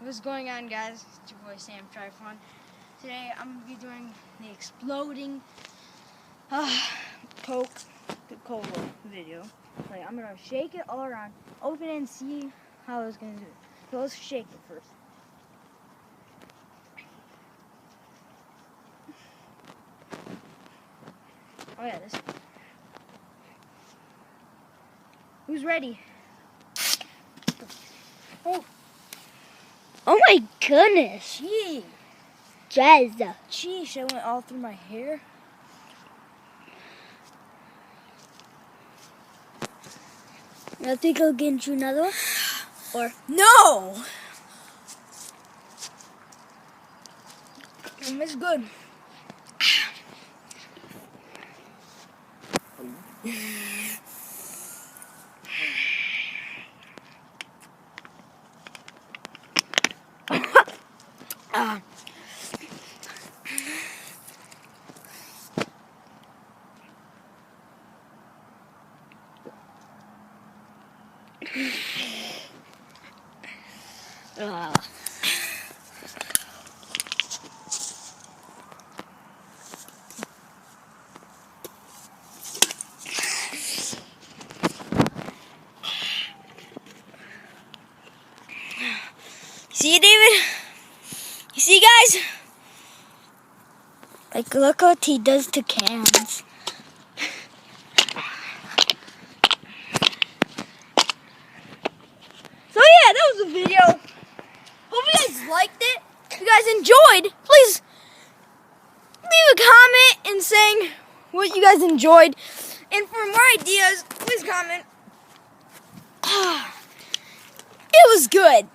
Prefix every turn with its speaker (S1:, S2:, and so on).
S1: What's going on, guys? It's your boy Sam Trifon. Today I'm gonna be doing the exploding Coca Cola video. Like, I'm gonna shake it all around, open it, and see how it's gonna do. So let's shake it first. Oh yeah, this. Who's ready?
S2: Oh my goodness.
S1: Gee.
S2: Jazz.
S1: Sheesh, I went all through my hair.
S2: I think I'll get you another one. Or
S1: No! It's good. See, David? You see, guys?
S2: like, look what he does to cans.
S1: So yeah, that was the video. Hope you guys liked it. If you guys enjoyed, please leave a comment and saying what you guys enjoyed. And for more ideas, please comment. It was good.